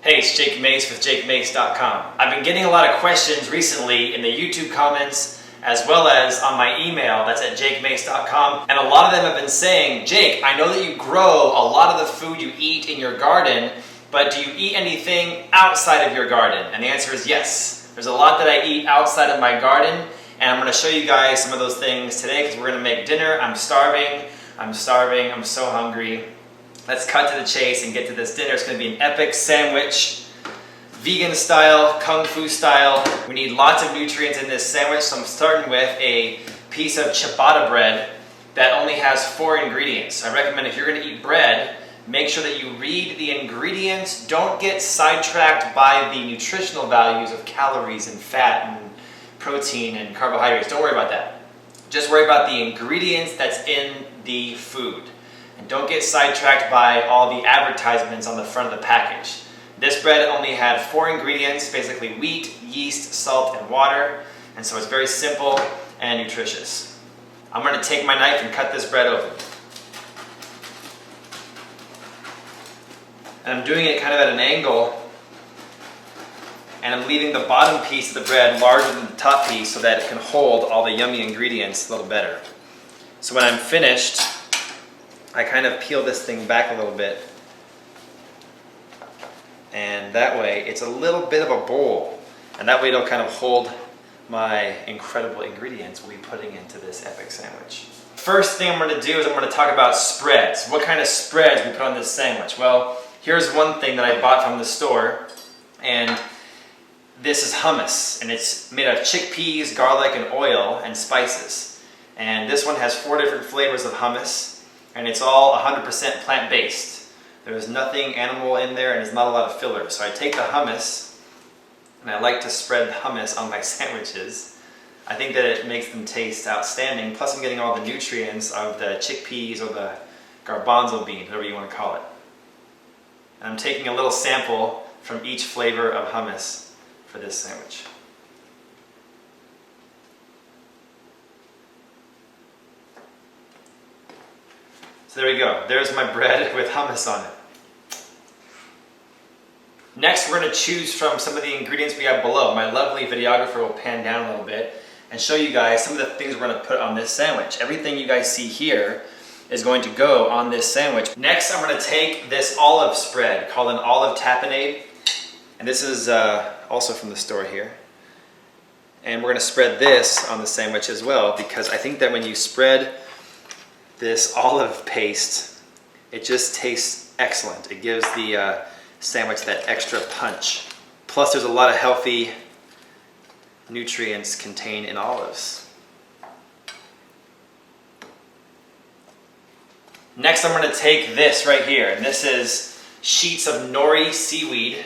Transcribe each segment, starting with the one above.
Hey, it's Jake Mace with JakeMace.com. I've been getting a lot of questions recently in the YouTube comments as well as on my email that's at JakeMace.com, and a lot of them have been saying, Jake, I know that you grow a lot of the food you eat in your garden, but do you eat anything outside of your garden? And the answer is yes. There's a lot that I eat outside of my garden, and I'm going to show you guys some of those things today because we're going to make dinner. I'm starving, I'm so hungry. Let's cut to the chase and get to this dinner. It's going to be an epic sandwich, vegan style, kung fu style. We need lots of nutrients in this sandwich, so I'm starting with a piece of ciabatta bread that only has 4 ingredients. I recommend if you're going to eat bread, make sure that you read the ingredients. Don't get sidetracked by the nutritional values of calories and fat and protein and carbohydrates. Don't worry about that. Just worry about the ingredients that's in the food. And don't get sidetracked by all the advertisements on the front of the package. This bread only had 4 ingredients, basically wheat, yeast, salt, and water. And so it's very simple and nutritious. I'm going to take my knife and cut this bread open. And I'm doing it kind of at an angle. And I'm leaving the bottom piece of the bread larger than the top piece so that it can hold all the yummy ingredients a little better. So when I'm finished, I kind of peel this thing back a little bit, and that way it's a little bit of a bowl, and that way it'll kind of hold my incredible ingredients we'll be putting into this epic sandwich. First thing I'm going to do is I'm going to talk about spreads. What kind of spreads we put on this sandwich? Well, here's one thing that I bought from the store, and this is hummus, and it's made of chickpeas, garlic, and oil, and spices. And this one has 4 different flavors of hummus. And it's all 100% plant-based. There's nothing animal in there, and there's not a lot of fillers. So I take the hummus, and I like to spread hummus on my sandwiches. I think that it makes them taste outstanding. Plus I'm getting all the nutrients of the chickpeas or the garbanzo beans, whatever you want to call it. And I'm taking a little sample from each flavor of hummus for this sandwich. So there we go. There's my bread with hummus on it. Next, we're going to choose from some of the ingredients we have below. My lovely videographer will pan down a little bit and show you guys some of the things we're going to put on this sandwich. Everything you guys see here is going to go on this sandwich. Next, I'm going to take this olive spread called an olive tapenade. And this is also from the store here. And we're going to spread this on the sandwich as well, because I think that when you spread this olive paste, it just tastes excellent. It gives the sandwich that extra punch. Plus there's a lot of healthy nutrients contained in olives. Next I'm going to take this right here, and this is sheets of nori seaweed.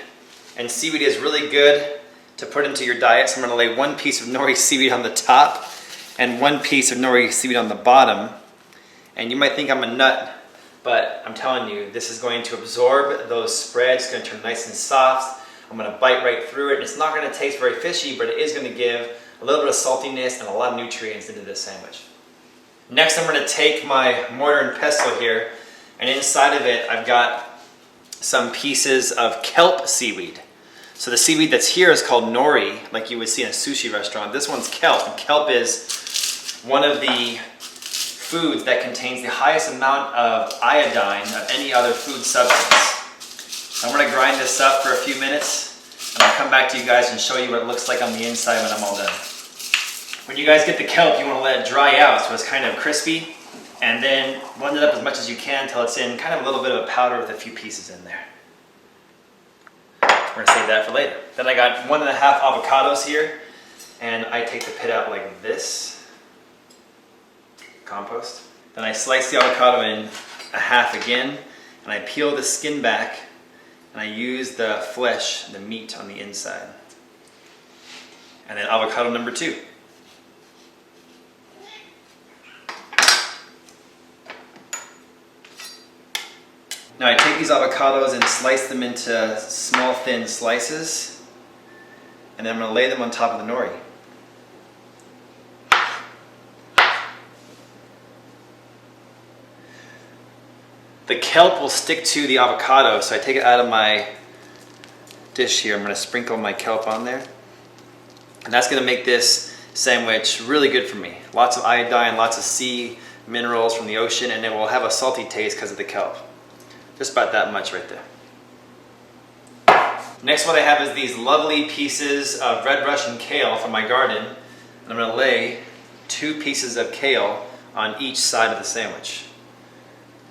And seaweed is really good to put into your diet, so I'm going to lay 1 piece of nori seaweed on the top and 1 piece of nori seaweed on the bottom. And you might think I'm a nut, but I'm telling you, this is going to absorb those spreads. It's going to turn nice and soft. I'm going to bite right through it. It's not going to taste very fishy, but it is going to give a little bit of saltiness and a lot of nutrients into this sandwich. Next, I'm going to take my mortar and pestle here, and inside of it, I've got some pieces of kelp seaweed. So the seaweed that's here is called nori, like you would see in a sushi restaurant. This one's kelp, and kelp is one of the foods that contains the highest amount of iodine of any other food substance. I'm going to grind this up for a few minutes, and I'll come back to you guys and show you what it looks like on the inside when I'm all done. When you guys get the kelp, you want to let it dry out so it's kind of crispy, and then blend it up as much as you can until it's in kind of a little bit of a powder with a few pieces in there. We're going to save that for later. Then I got 1.5 avocados here, and I take the pit out like this. Compost. Then I slice the avocado in half again, and I peel the skin back, and I use the flesh, the meat on the inside. And then avocado number 2. Now I take these avocados and slice them into small thin slices, and then I'm going to lay them on top of the nori. The kelp will stick to the avocado, so I take it out of my dish here, I'm going to sprinkle my kelp on there. And that's going to make this sandwich really good for me. Lots of iodine, lots of sea minerals from the ocean, and it will have a salty taste because of the kelp. Just about that much right there. Next what I have is these lovely pieces of red Russian kale from my garden. And I'm going to lay 2 pieces of kale on each side of the sandwich.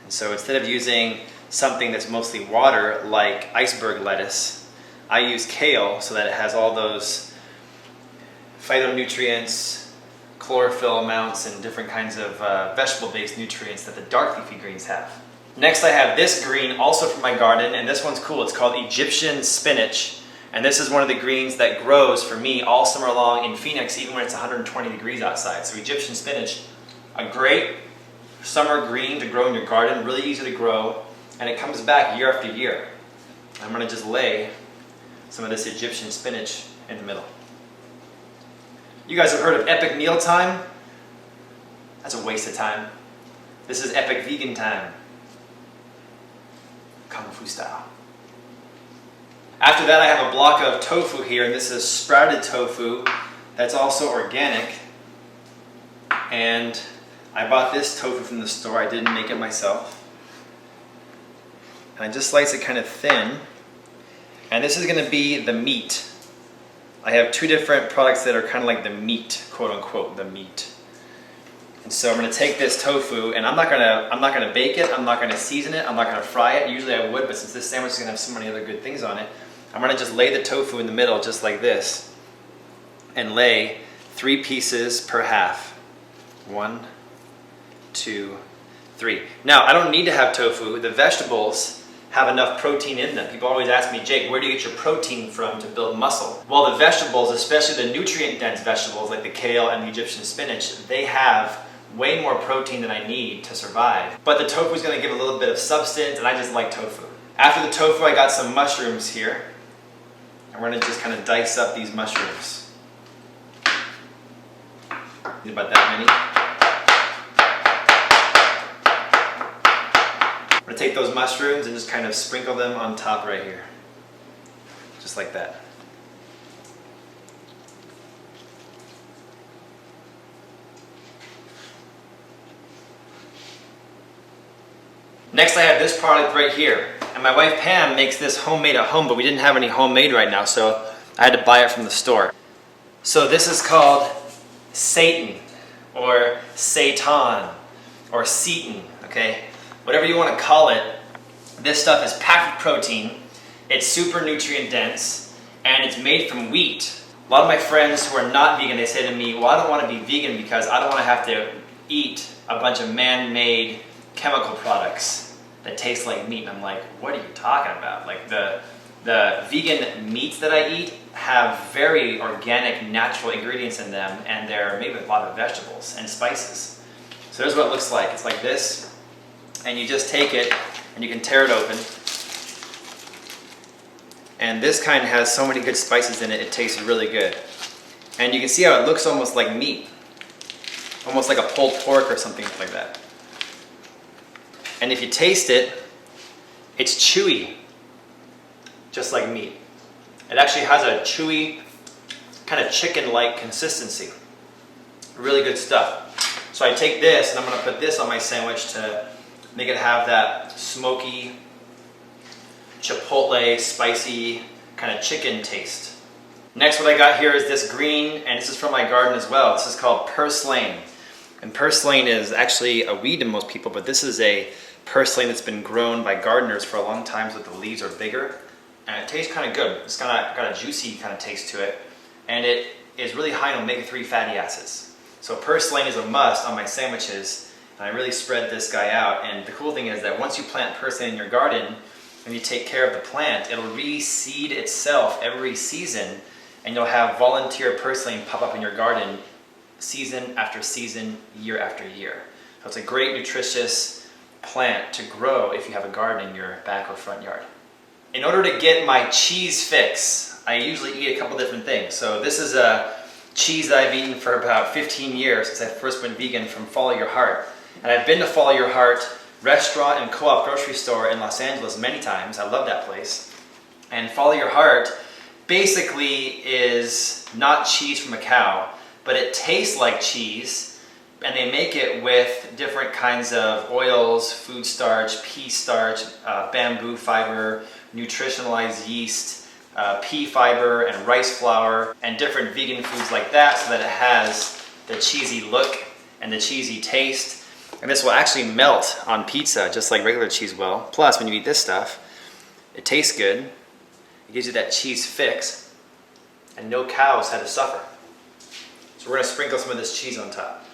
And so instead of using something that's mostly water like iceberg lettuce, I use kale so that it has all those phytonutrients, chlorophyll amounts, and different kinds of vegetable-based nutrients that the dark leafy greens have. Next I have this green also from my garden, and this one's cool. It's called Egyptian spinach, and this is one of the greens that grows for me all summer long in Phoenix, even when it's 120 degrees outside. So Egyptian spinach, a great summer green to grow in your garden, really easy to grow, and it comes back year after year. I'm going to just lay some of this Egyptian spinach in the middle. You guys have heard of epic meal time? That's a waste of time. This is epic vegan time. Kung Fu style. After that I have a block of tofu here, and this is sprouted tofu that's also organic. And I bought this tofu from the store, I didn't make it myself. And I just slice it kind of thin. And this is going to be the meat. I have 2 different products that are kind of like the meat, quote unquote, the meat. And so I'm going to take this tofu, and I'm not going to bake it, I'm not going to season it, I'm not going to fry it. Usually I would, but since this sandwich is going to have so many other good things on it, I'm going to just lay the tofu in the middle just like this, and lay 3 pieces per half. 1, 2, 3. Now, I don't need to have tofu. The vegetables have enough protein in them. People always ask me, Jake, where do you get your protein from to build muscle? Well, the vegetables, especially the nutrient-dense vegetables like the kale and the Egyptian spinach, they have way more protein than I need to survive. But the tofu is going to give a little bit of substance, and I just like tofu. After the tofu, I got some mushrooms here. And we're going to just kind of dice up these mushrooms. About that many. I'm going to take those mushrooms and just kind of sprinkle them on top right here. Just like that. Next I have this product right here. And my wife Pam makes this homemade at home, but we didn't have any homemade right now, so I had to buy it from the store. So this is called Satan, or Seitan, or Seton, okay? Whatever you want to call it, this stuff is packed with protein, it's super nutrient dense, and it's made from wheat. A lot of my friends who are not vegan, they say to me, well, I don't want to be vegan because I don't want to have to eat a bunch of man-made chemical products that taste like meat. And I'm like, what are you talking about? Like the vegan meats that I eat have very organic, natural ingredients in them, and they're made with a lot of vegetables and spices. So here's what it looks like. It's like this, and you just take it and you can tear it open. And this kind has so many good spices in it, it tastes really good. And you can see how it looks almost like meat. Almost like a pulled pork or something like that. And if you taste it, it's chewy, just like meat. It actually has a chewy, kind of chicken-like consistency. Really good stuff. So I take this and I'm going to put this on my sandwich to make it have that smoky, chipotle, spicy, kind of chicken taste. Next, what I got here is this green, and this is from my garden as well. This is called purslane. And purslane is actually a weed to most people, but this is a purslane that's been grown by gardeners for a long time so that the leaves are bigger. And it tastes kind of good. It's got a juicy kind of taste to it. And it is really high in omega-3 fatty acids. So purslane is a must on my sandwiches. And I really spread this guy out. And the cool thing is that once you plant purslane in your garden, and you take care of the plant, it'll reseed itself every season. And you'll have volunteer purslane pop up in your garden season after season, year after year. So it's a great nutritious plant to grow if you have a garden in your back or front yard. In order to get my cheese fix, I usually eat a couple different things. So this is a cheese that I've eaten for about 15 years since I first went vegan, from Follow Your Heart. And I've been to Follow Your Heart restaurant and co-op grocery store in Los Angeles many times. I love that place. And Follow Your Heart basically is not cheese from a cow, but it tastes like cheese, and they make it with different kinds of oils, food starch, pea starch, bamboo fiber, nutritionalized yeast, pea fiber, and rice flour, and different vegan foods like that, so that it has the cheesy look and the cheesy taste. And this will actually melt on pizza just like regular cheese will. Plus, when you eat this stuff, it tastes good. It gives you that cheese fix, and no cows had to suffer. So we're going to sprinkle some of this cheese on top.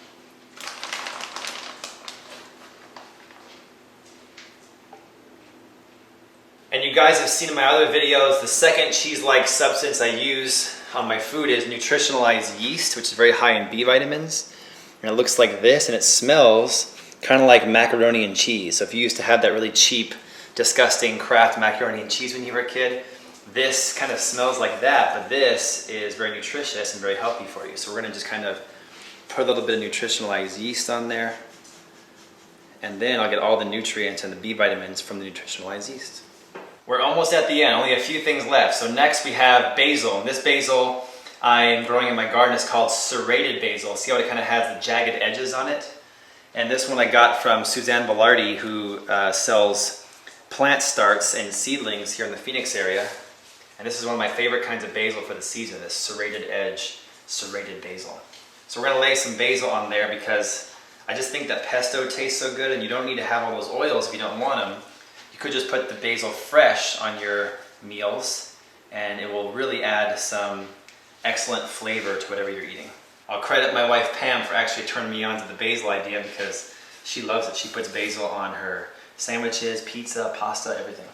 And you guys have seen in my other videos, the second cheese-like substance I use on my food is nutritionalized yeast, which is very high in B vitamins. And it looks like this, and it smells kind of like macaroni and cheese. So if you used to have that really cheap, disgusting Kraft macaroni and cheese when you were a kid, this kind of smells like that, but this is very nutritious and very healthy for you. So we're going to just kind of put a little bit of nutritionalized yeast on there, and then I'll get all the nutrients and the B vitamins from the nutritionalized yeast. We're almost at the end, only a few things left. So next we have basil, and this basil I'm growing in my garden is called serrated basil. See how it kind of has the jagged edges on it? And this one I got from Suzanne Velarde, who sells plant starts and seedlings here in the Phoenix area. And this is one of my favorite kinds of basil for the season, this serrated edge, serrated basil. So we're gonna lay some basil on there because I just think that pesto tastes so good, and you don't need to have all those oils if you don't want them. You could just put the basil fresh on your meals, and it will really add some excellent flavor to whatever you're eating. I'll credit my wife Pam for actually turning me on to the basil idea because she loves it. She puts basil on her sandwiches, pizza, pasta, everything.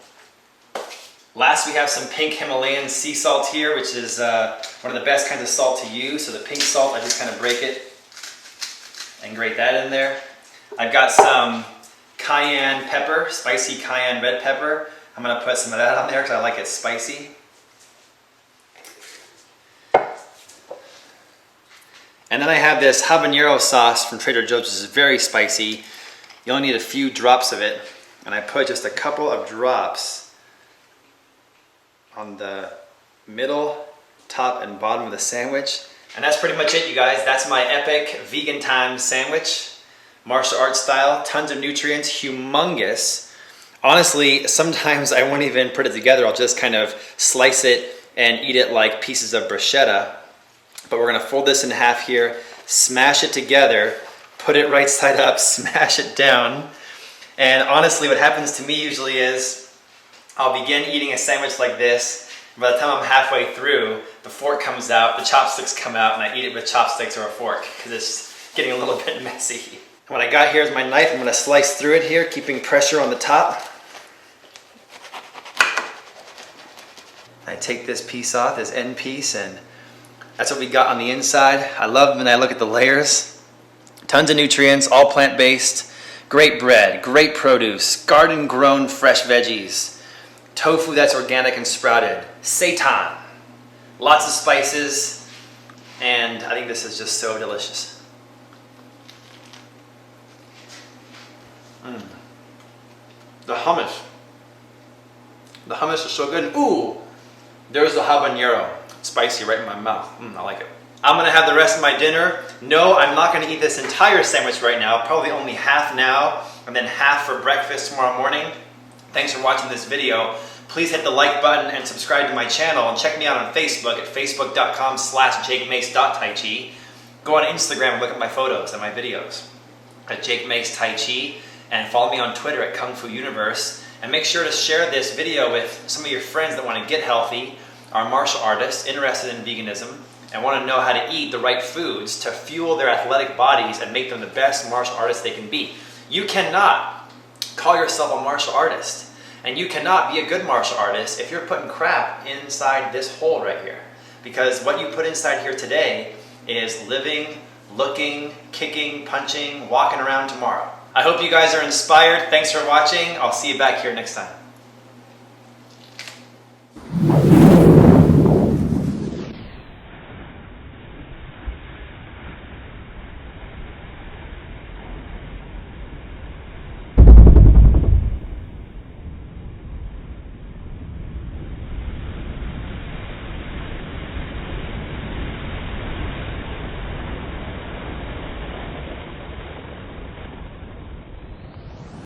Last, we have some pink Himalayan sea salt here, which is one of the best kinds of salt to use. So the pink salt, I just kind of break it and grate that in there. I've got some cayenne pepper, spicy cayenne red pepper. I'm going to put some of that on there because I like it spicy. And then I have this habanero sauce from Trader Joe's, which is very spicy. You only need a few drops of it. And I put just a couple of drops on the middle, top, and bottom of the sandwich. And that's pretty much it, you guys. That's my epic vegan time sandwich. Martial arts style, tons of nutrients, humongous. Honestly, sometimes I won't even put it together. I'll just kind of slice it and eat it like pieces of bruschetta. But we're gonna fold this in half here, smash it together, put it right side up, smash it down. And honestly, what happens to me usually is I'll begin eating a sandwich like this. By the time I'm halfway through, the fork comes out, the chopsticks come out, and I eat it with chopsticks or a fork because it's getting a little bit messy. What I got here is my knife. I'm going to slice through it here, keeping pressure on the top. I take this piece off, this end piece, and that's what we got on the inside. I love when I look at the layers. Tons of nutrients, all plant-based, great bread, great produce, garden-grown fresh veggies, tofu that's organic and sprouted, seitan, lots of spices, and I think this is just so delicious. The hummus. The hummus is so good. Ooh, there's the habanero. Spicy right in my mouth. I like it. I'm gonna have the rest of my dinner. No, I'm not gonna eat this entire sandwich right now. Probably only half now, and then half for breakfast tomorrow morning. Thanks for watching this video. Please hit the like button and subscribe to my channel, and check me out on Facebook at facebook.com/jakemace.taichi. Go on Instagram and look at my photos and my videos at Jake Mace Tai Chi, and follow me on Twitter at Kung Fu Universe. And make sure to share this video with some of your friends that want to get healthy, are martial artists interested in veganism, and want to know how to eat the right foods to fuel their athletic bodies and make them the best martial artists they can be. You cannot call yourself a martial artist, and you cannot be a good martial artist if you're putting crap inside this hole right here. Because what you put inside here today is living, looking, kicking, punching, walking around tomorrow. I hope you guys are inspired. Thanks for watching. I'll see you back here next time.